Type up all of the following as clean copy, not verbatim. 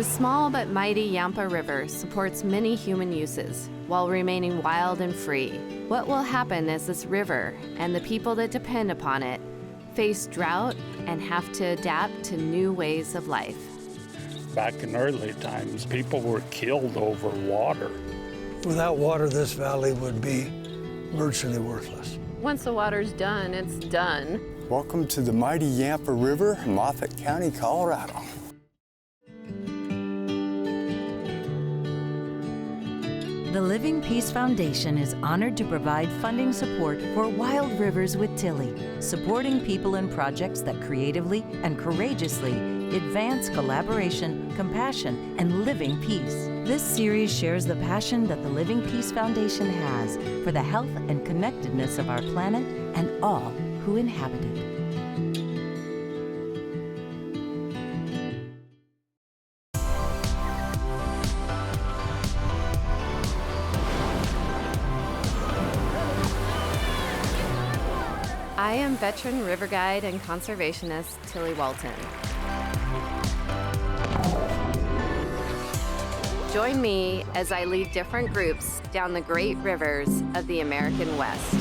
The small but mighty Yampa River supports many human uses while remaining wild and free. What will happen as this river and the people that depend upon it face drought and have to adapt to new ways of life? Back in early times, people were killed over water. Without water, this valley would be virtually worthless. Once the water's done, it's done. Welcome to the mighty Yampa River, Moffat County, Colorado. The Living Peace Foundation is honored to provide funding support for Wild Rivers with Tillie, supporting people and projects that creatively and courageously advance collaboration, compassion, and living peace. This series shares the passion that the Living Peace Foundation has for the health and connectedness of our planet and all who inhabit it. I am veteran river guide and conservationist Tillie Walton. Join me as I lead different groups down the great rivers of the American West.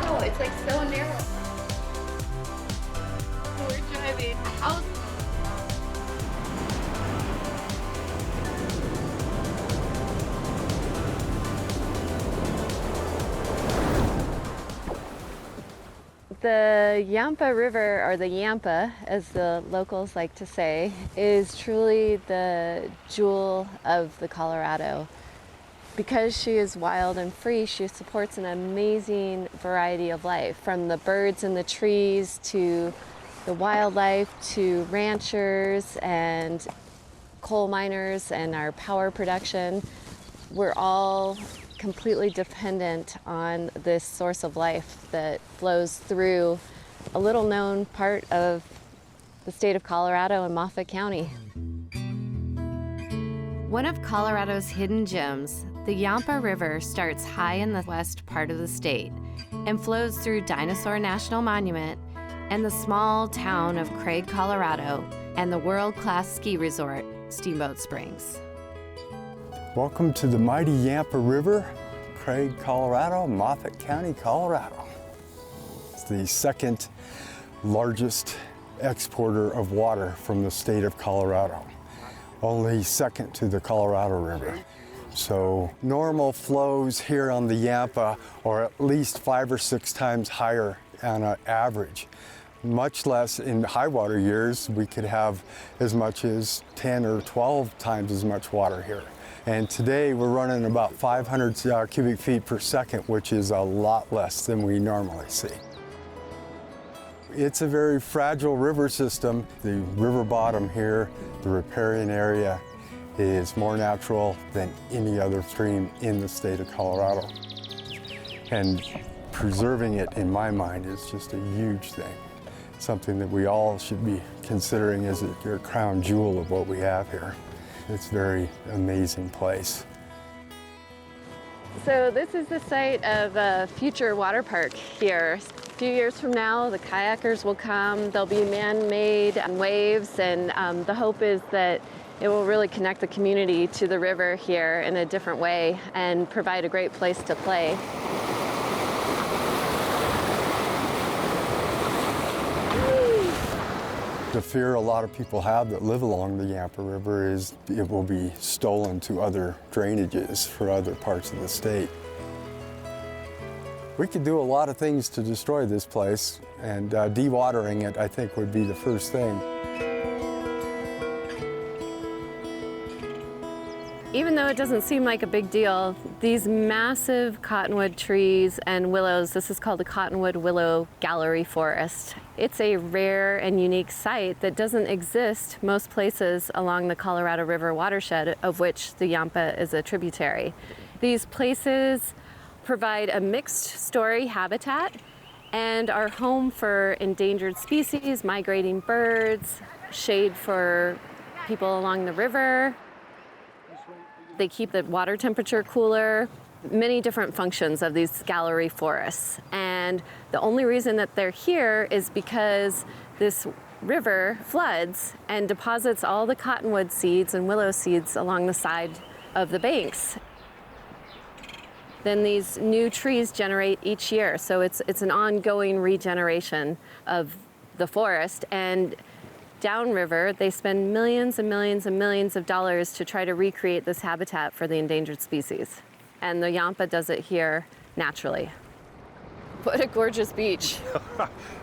Oh, it's like so narrow. We're driving out. The Yampa River, or the Yampa, as the locals like to say, is truly the jewel of the Colorado. Because she is wild and free, she supports an amazing variety of life, from the birds in the trees to the wildlife to ranchers and coal miners and our power production. We're all completely dependent on this source of life that flows through a little known part of the state of Colorado and Moffat County. One of Colorado's hidden gems, the Yampa River starts high in the west part of the state and flows through Dinosaur National Monument and the small town of Craig, Colorado, and the world-class ski resort, Steamboat Springs. Welcome to the mighty Yampa River, Craig, Colorado, Moffat County, Colorado. It's the second largest exporter of water from the state of Colorado, only second to the Colorado River. So normal flows here on the Yampa are at least 5 or 6 times higher on an average. Much less in high water years, we could have as much as 10 or 12 times as much water here. And today we're running about 500 cubic feet per second, which is a lot less than we normally see. It's a very fragile river system. The river bottom here, the riparian area, is more natural than any other stream in the state of Colorado. And preserving it, in my mind, is just a huge thing. Something that we all should be considering as a crown jewel of what we have here. It's a very amazing place. So this is the site of a future water park here. A few years from now, the kayakers will come. There'll be man-made waves, and the hope is that it will really connect the community to the river here in a different way and provide a great place to play. The fear a lot of people have that live along the Yampa River is it will be stolen to other drainages for other parts of the state. We could do a lot of things to destroy this place, and dewatering it, I think, would be the first thing. Even though it doesn't seem like a big deal, these massive cottonwood trees and willows, this is called the Cottonwood Willow Gallery Forest. It's a rare and unique site that doesn't exist most places along the Colorado River watershed, of which the Yampa is a tributary. These places provide a mixed story habitat and are home for endangered species, migrating birds, shade for people along the river. They keep the water temperature cooler. Many different functions of these gallery forests. And the only reason that they're here is because this river floods and deposits all the cottonwood seeds and willow seeds along the side of the banks. Then these new trees generate each year. So it's an ongoing regeneration of the forest. And downriver, they spend millions and millions and millions of dollars to try to recreate this habitat for the endangered species. And the Yampa does it here naturally. What a gorgeous beach.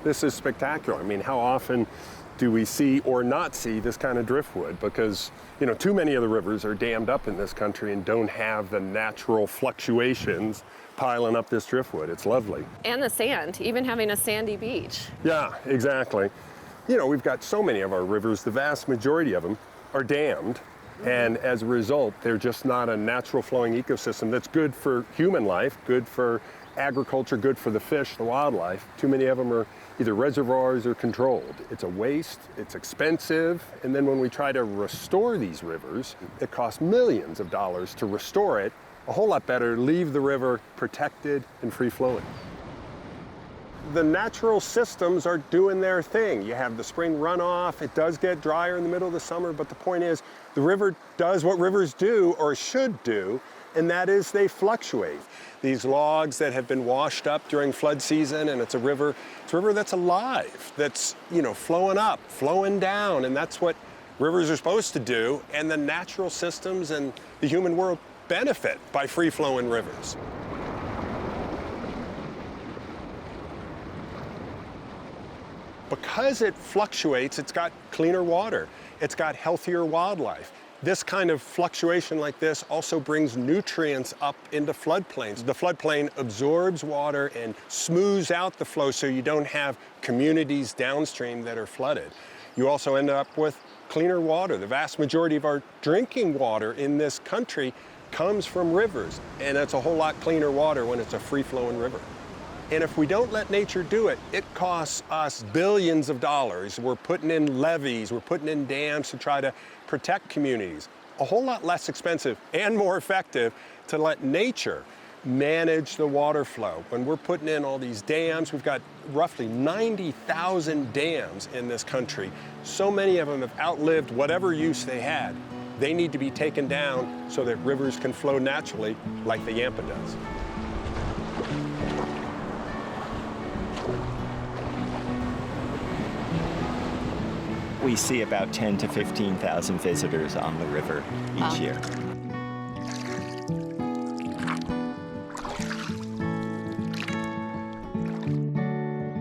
This is spectacular. I mean, how often do we see or not see this kind of driftwood? Because, you know, too many of the rivers are dammed up in this country and don't have the natural fluctuations piling up this driftwood. It's lovely. And the sand, even having a sandy beach. Yeah, exactly. You know, we've got so many of our rivers, the vast majority of them are dammed. And as a result, they're just not a natural flowing ecosystem that's good for human life, good for agriculture, good for the fish, the wildlife. Too many of them are either reservoirs or controlled. It's a waste, it's expensive, and then when we try to restore these rivers, it costs millions of dollars to restore it. A whole lot better, leave the river protected and free flowing. The natural systems are doing their thing. You have the spring runoff, it does get drier in the middle of the summer, but the point is the river does what rivers do or should do, and that is they fluctuate. These logs that have been washed up during flood season, and it's a river that's alive, that's, you know, flowing up, flowing down, and that's what rivers are supposed to do, and the natural systems and the human world benefit by free-flowing rivers. Because it fluctuates, it's got cleaner water, it's got healthier wildlife. This kind of fluctuation like this also brings nutrients up into floodplains. The floodplain absorbs water and smooths out the flow so you don't have communities downstream that are flooded. You also end up with cleaner water. The vast majority of our drinking water in this country comes from rivers, and it's a whole lot cleaner water when it's a free-flowing river. And if we don't let nature do it, it costs us billions of dollars. We're putting in levees, we're putting in dams to try to protect communities. A whole lot less expensive and more effective to let nature manage the water flow. When we're putting in all these dams, we've got roughly 90,000 dams in this country. So many of them have outlived whatever use they had. They need to be taken down so that rivers can flow naturally like the Yampa does. We see about 10 to 15,000 visitors on the river each year.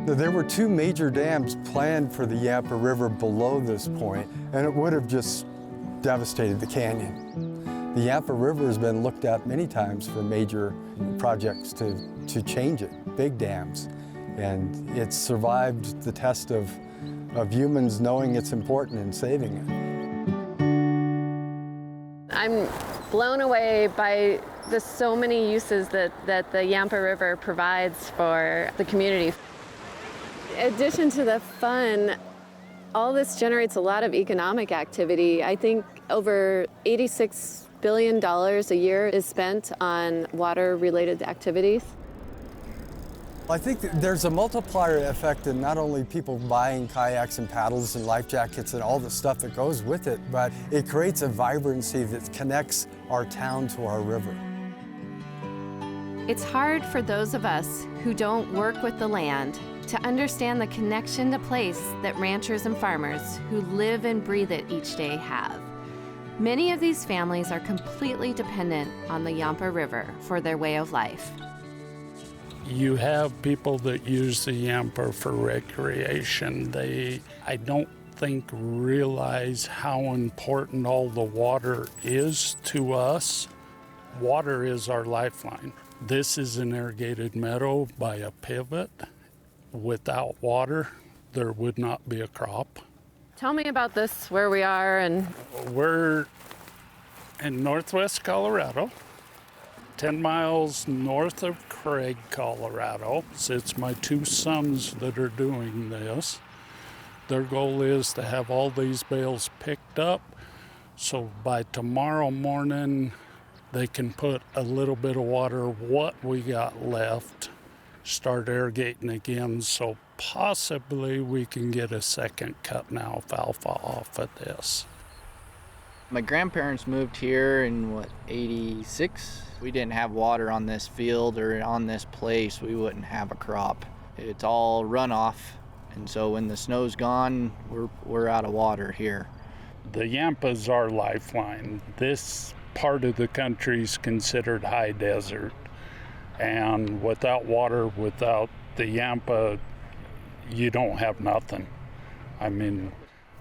There were two major dams planned for the Yampa River below this point, and it would have just devastated the canyon. The Yampa River has been looked at many times for major projects to change it, big dams, and it's survived the test of humans knowing it's important and saving it. I'm blown away by the so many uses that the Yampa River provides for the community. In addition to the fun, all this generates a lot of economic activity. I think over $86 billion a year is spent on water-related activities. I think there's a multiplier effect in not only people buying kayaks and paddles and life jackets and all the stuff that goes with it, but it creates a vibrancy that connects our town to our river. It's hard for those of us who don't work with the land to understand the connection to place that ranchers and farmers who live and breathe it each day have. Many of these families are completely dependent on the Yampa River for their way of life. You have people that use the Yampa for recreation. I don't think, realize how important all the water is to us. Water is our lifeline. This is an irrigated meadow by a pivot. Without water, there would not be a crop. Tell me about this, where we are and... We're in northwest Colorado, 10 miles north of Craig, Colorado. So it's my two sons that are doing this. Their goal is to have all these bales picked up, So by tomorrow morning, they can put a little bit of water, what we got left, start irrigating again, so possibly we can get a second cut now alfalfa off of this. My grandparents moved here in, 86? We didn't have water on this field or on this place, we wouldn't have a crop. It's all runoff, and so when the snow's gone, we're out of water here. The Yampa's our lifeline. This part of the country is considered high desert, and without water, without the Yampa, you don't have nothing. I mean,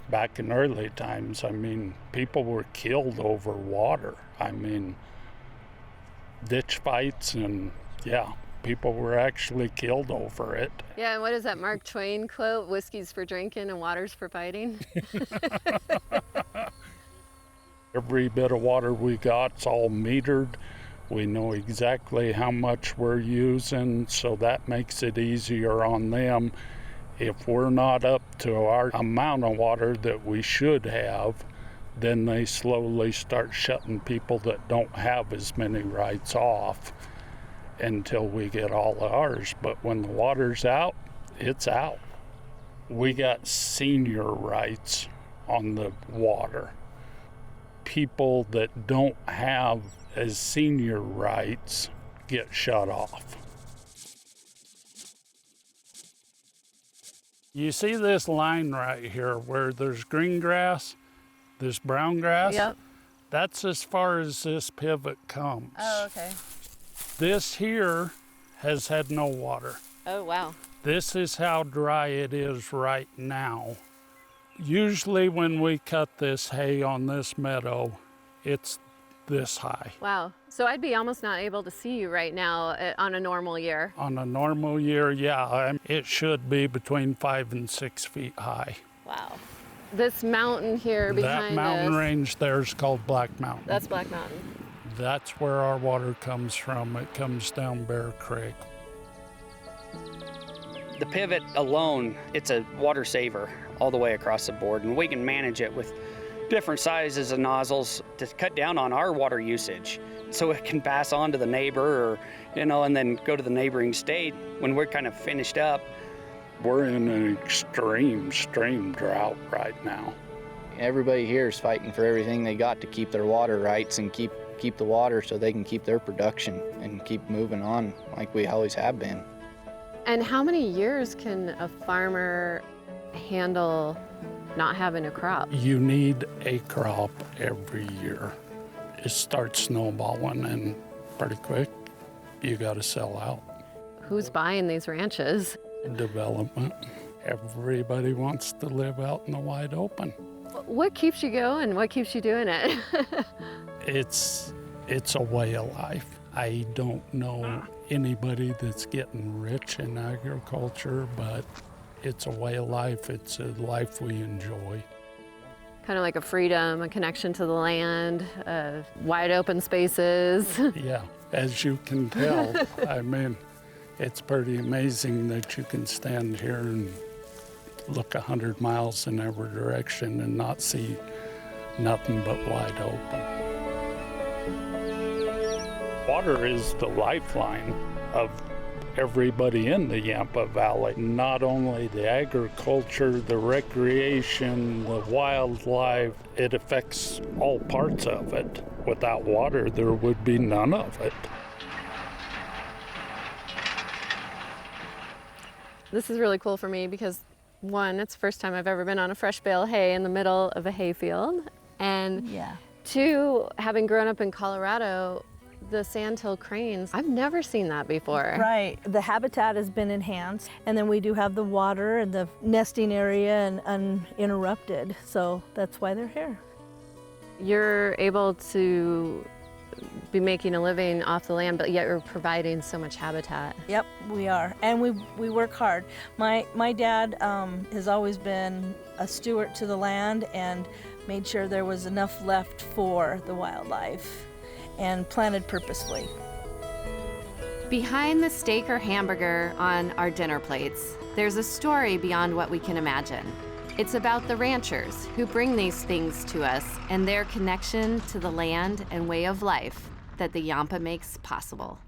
back in early times, people were killed over water. Ditch fights, and people were actually killed over it. Yeah, and what is that Mark Twain quote? Whiskey's for drinking and water's for fighting. Every bit of water we got's all metered. We know exactly how much we're using, so that makes it easier on them. If we're not up to our amount of water that we should have, then they slowly start shutting people that don't have as many rights off until we get all of ours. But when the water's out, it's out. We got senior rights on the water. People that don't have as senior rights get shut off. You see this line right here where there's green grass, this brown grass? Yep. That's as far as this pivot comes. Oh, okay. This here has had no water. Oh, wow. This is how dry it is right now. Usually when we cut this hay on this meadow, it's this high. Wow. So I'd be almost not able to see you right now on a normal year. On a normal year, it should be between 5 and 6 feet high. Wow. This mountain here behind us. That mountain range there is called Black Mountain. That's Black Mountain. That's where our water comes from. It comes down Bear Creek. The pivot alone, it's a water saver all the way across the board, and we can manage it with different sizes of nozzles to cut down on our water usage so it can pass on to the neighbor, or and then go to the neighboring state when we're kind of finished up. We're in an extreme drought right now. Everybody here is fighting for everything they got to keep their water rights and keep the water so they can keep their production and keep moving on like we always have been. And how many years can a farmer handle not having a crop? You need a crop every year. It starts snowballing, and pretty quick, you got to sell out. Who's buying these ranches? Development. Everybody wants to live out in the wide open. What keeps you going? What keeps you doing it? It's a way of life. I don't know anybody that's getting rich in agriculture, but it's a way of life. It's a life we enjoy. Kind of like a freedom, a connection to the land, wide open spaces. Yeah, as you can tell, it's pretty amazing that you can stand here and look 100 miles in every direction and not see nothing but wide open. Water is the lifeline of everybody in the Yampa Valley. Not only the agriculture, the recreation, the wildlife, it affects all parts of it. Without water, there would be none of it. This is really cool for me because, one, it's the first time I've ever been on a fresh bale hay in the middle of a hayfield. And two, having grown up in Colorado, the sandhill cranes, I've never seen that before. Right, the habitat has been enhanced, and then we do have the water and the nesting area and uninterrupted, so that's why they're here. You're able to be making a living off the land, but yet you're providing so much habitat. Yep, we are, and we work hard. My dad has always been a steward to the land and made sure there was enough left for the wildlife and planted purposefully. Behind the steak or hamburger on our dinner plates, there's a story beyond what we can imagine. It's about the ranchers who bring these things to us and their connection to the land and way of life that the Yampa makes possible.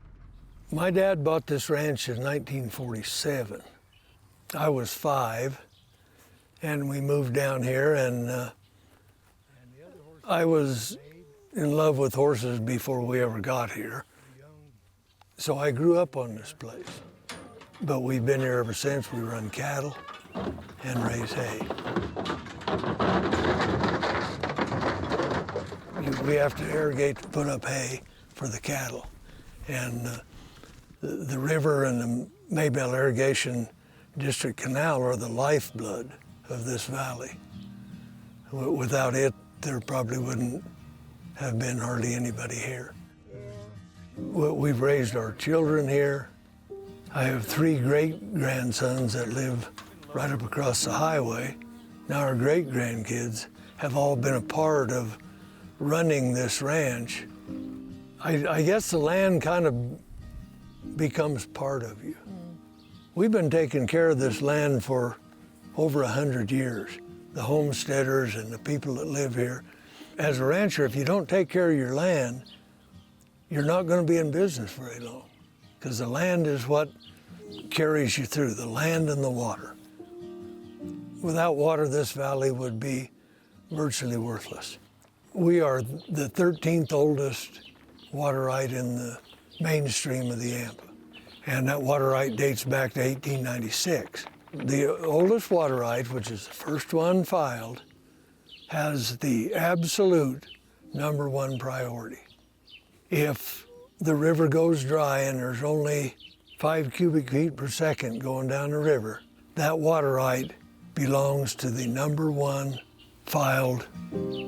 My dad bought this ranch in 1947. I was 5, and we moved down here, and I was in love with horses before we ever got here. So I grew up on this place. But we've been here ever since. We run cattle and raise hay. We have to irrigate to put up hay for the cattle. And the river and the Maybell Irrigation District Canal are the lifeblood of this valley. Without it, there probably wouldn't have been hardly anybody here. We've raised our children here. I have 3 great-grandsons that live right up across the highway. Now our great-grandkids have all been a part of running this ranch. I guess the land kind of becomes part of you. We've been taking care of this land for over 100 years, the homesteaders and the people that live here. As a rancher, if you don't take care of your land, you're not going to be in business very long, because the land is what carries you through, the land and the water. Without water, this valley would be virtually worthless. We are the 13th oldest water right in the mainstream of the Yampa, and that water right dates back to 1896. The oldest water right, which is the first one filed, has the absolute #1 priority. If the river goes dry and there's only 5 cubic feet per second going down the river, that water right belongs to the #1 filed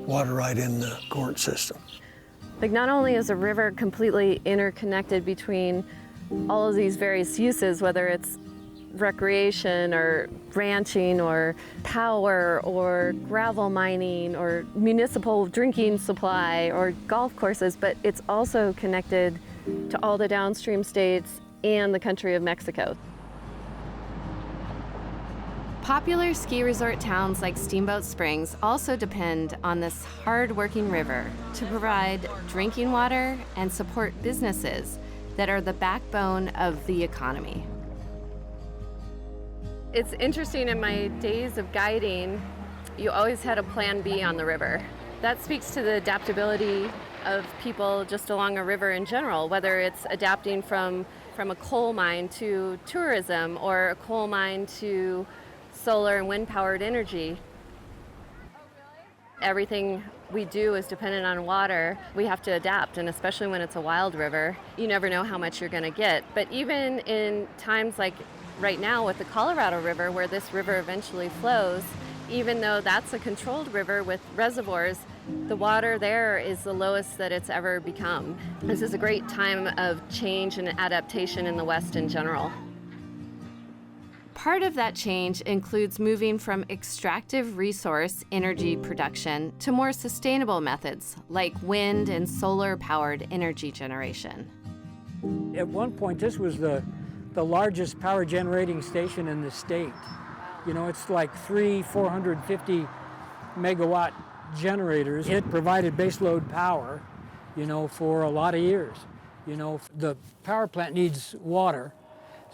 water right in the court system. Like, not only is a river completely interconnected between all of these various uses, whether it's recreation or ranching or power or gravel mining or municipal drinking supply or golf courses, but it's also connected to all the downstream states and the country of Mexico. Popular ski resort towns like Steamboat Springs also depend on this hard-working river to provide drinking water and support businesses that are the backbone of the economy. It's interesting, in my days of guiding, you always had a plan B on the river. That speaks to the adaptability of people just along a river in general, whether it's adapting from a coal mine to tourism or a coal mine to solar and wind-powered energy. Everything we do is dependent on water. We have to adapt, and especially when it's a wild river, you never know how much you're going to get. But even in times like right now with the Colorado River, where this river eventually flows, even though that's a controlled river with reservoirs, the water there is the lowest that it's ever become. This is a great time of change and adaptation in the West in general. Part of that change includes moving from extractive resource energy production to more sustainable methods like wind and solar-powered energy generation. At one point, this was the largest power generating station in the state. You know, it's like 450 megawatt generators. It provided baseload power, you know, for a lot of years. You know, the power plant needs water,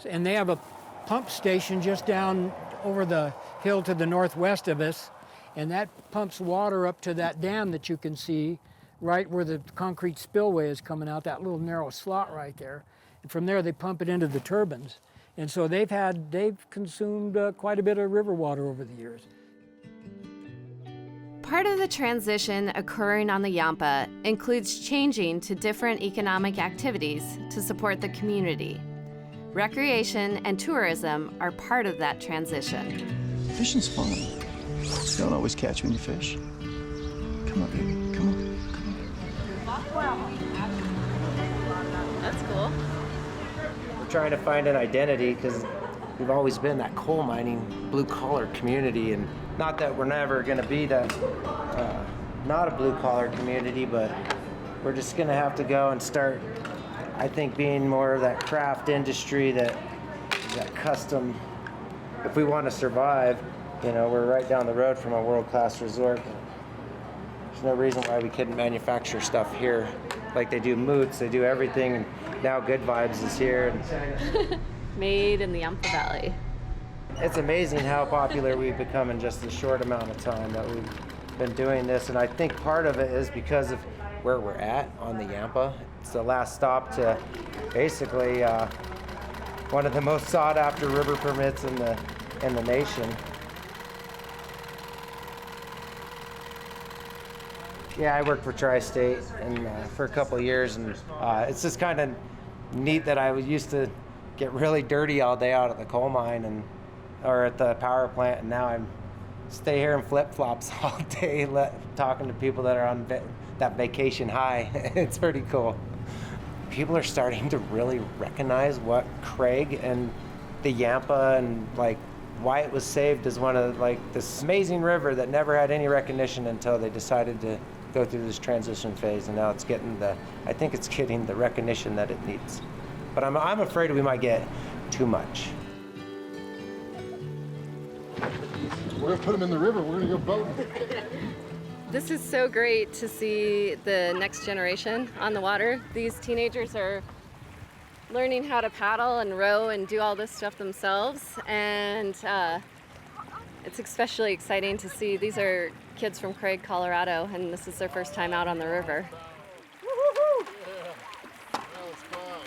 and they have a pump station just down over the hill to the northwest of us, and that pumps water up to that dam that you can see right where the concrete spillway is coming out, that little narrow slot right there. And from there they pump it into the turbines. And so they've consumed quite a bit of river water over the years. Part of the transition occurring on the Yampa includes changing to different economic activities to support the community. Recreation and tourism are part of that transition. Fishing's fun. You don't always catch when you fish. Come on, baby. Come on. That's cool. We're trying to find an identity because we've always been that coal mining, blue-collar community, and not that we're never going to be that, not a blue-collar community, but we're just going to have to go and start, I think, being more of that craft industry, that custom. If we want to survive, You know, we're right down the road from a world-class resort. There's no reason why we couldn't manufacture stuff here. Like they do moots, they do everything, and now Good Vibes is here. Made in the Yampa Valley. It's amazing how popular we've become in just a short amount of time that we've been doing this, and I think part of it is because of where we're at on the Yampa. It's the last stop to basically one of the most sought-after river permits in the nation. Yeah, I worked for Tri-State and for a couple of years, and it's just kind of neat that I used to get really dirty all day out at the coal mine or at the power plant, and now I'm stay here in flip-flops all day talking to people that are on that vacation high. It's pretty cool. People are starting to really recognize what Craig and the Yampa and like why it was saved as one of like this amazing river that never had any recognition until they decided to go through this transition phase, and now it's getting I think it's getting the recognition that it needs. But I'm afraid we might get too much. We're gonna put them in the river. We're gonna go boating. This is so great to see the next generation on the water. These teenagers are learning how to paddle and row and do all this stuff themselves, and it's especially exciting to see. These are kids from Craig, Colorado, and this is their first time out on the river. Woo-hoo-hoo! Yeah. That was fun.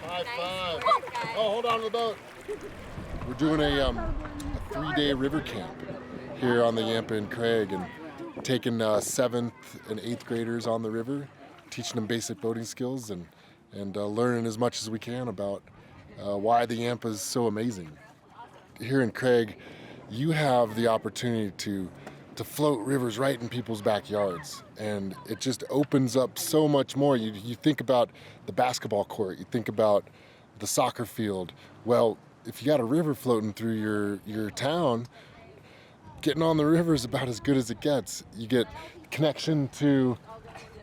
High five. Oh, hold on to the boat. We're doing a 3-day river camp here on the Yampa and Craig, and taking 7th and 8th graders on the river, teaching them basic boating skills and learning as much as we can about why the Yampa is so amazing. Here in Craig, you have the opportunity to float rivers right in people's backyards, and it just opens up so much more. You think about the basketball court, you think about the soccer field. Well, if you got a river floating through your town, getting on the river is about as good as it gets. You get connection to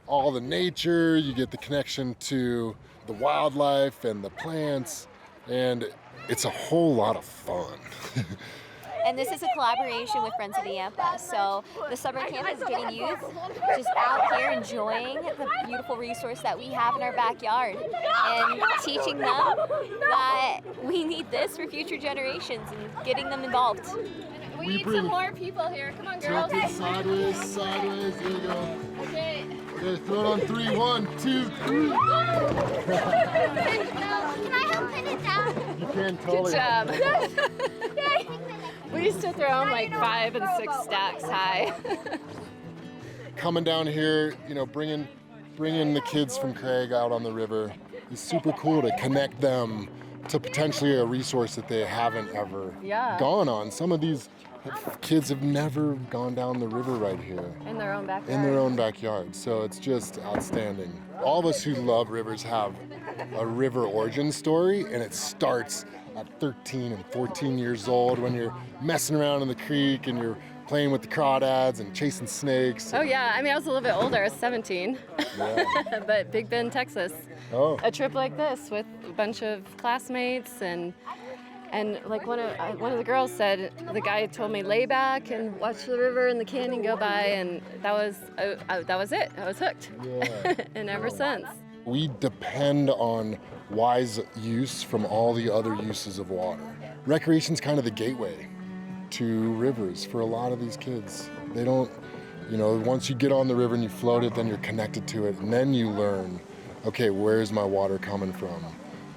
all the nature, you get the connection to the wildlife and the plants, and it's a whole lot of fun. And this is a collaboration with Friends of the Yampa. So the summer camp is getting youth just out here enjoying the beautiful resource that we have in our backyard and teaching them that we need this for future generations and getting them involved. We need some more people here. Come on, girls. Tilt it sideways. There you go. Okay. Okay, throw it on 3. 1, 2, 3. Can I help pin it down? You can totally. Good job. We used to throw them like 5 and 6 stacks high. Coming down here, you know, bringing the kids from Craig out on the river is super cool to connect them to potentially a resource that they haven't ever gone on. Some of these kids have never gone down the river right here. In their own backyard. In their own backyard. So it's just outstanding. All of us who love rivers have a river origin story, and it starts at 13 and 14 years old when you're messing around in the creek and you're playing with the crawdads and chasing snakes. Oh yeah, I mean I was a little bit older, I was 17. Yeah. But Big Bend, Texas. Oh. A trip like this with a bunch of classmates and like one of the girls said, the guy told me lay back and watch the river and the canyon go by, and that was it. I was hooked. Yeah. And ever since. We depend on wise use from all the other uses of water. Recreation's kind of the gateway to rivers for a lot of these kids. They don't, you know, once you get on the river and you float it, then you're connected to it, and then you learn, okay, where's my water coming from?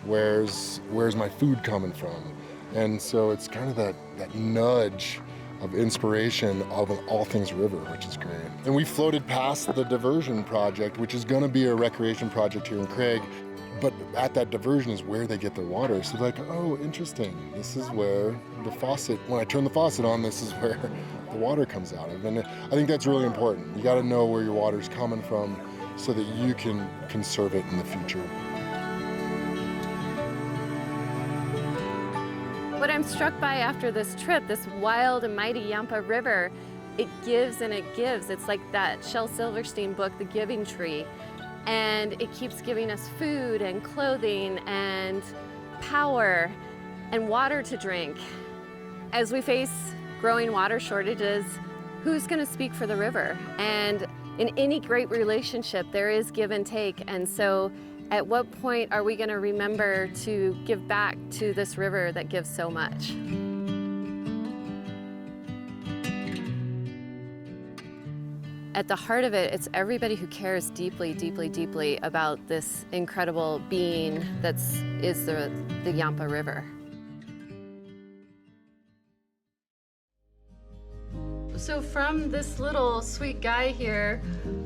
Where's my food coming from? And so it's kind of that nudge of inspiration of an all things river, which is great. And we floated past the diversion project, which is going to be a recreation project here in Craig, but at that diversion is where they get their water. So like, oh, interesting. This is where the faucet, when I turn the faucet on, this is where the water comes out of. And I think that's really important. You got to know where your water's coming from so that you can conserve it in the future. What I'm struck by after this trip, this wild and mighty Yampa River, it gives and it gives. It's like that Shel Silverstein book, The Giving Tree. And it keeps giving us food and clothing and power and water to drink. As we face growing water shortages, who's going to speak for the river? And in any great relationship, there is give and take. And so at what point are we going to remember to give back to this river that gives so much? At the heart of it, it's everybody who cares deeply, deeply, deeply about this incredible being is the Yampa River. So from this little sweet guy here,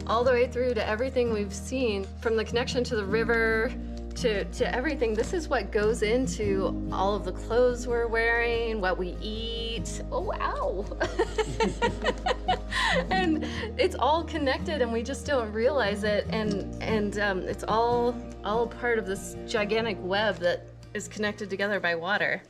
all the way through to everything we've seen, from the connection to the river, to everything, this is what goes into all of the clothes we're wearing, what we eat. Oh, ow. And it's all connected and we just don't realize it. And it's all part of this gigantic web that is connected together by water.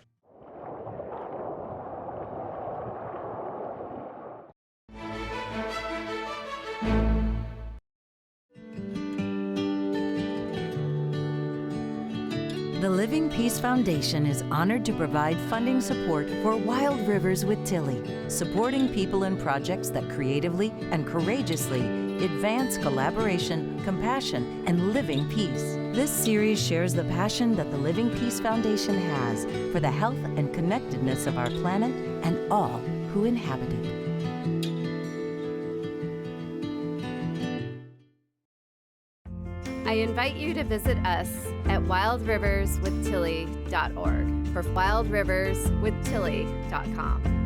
The Living Peace Foundation is honored to provide funding support for Wild Rivers with Tillie, supporting people and projects that creatively and courageously advance collaboration, compassion, and living peace. This series shares the passion that the Living Peace Foundation has for the health and connectedness of our planet and all who inhabit it. I invite you to visit us at wildriverswithtillie.org for wildriverswithtillie.com.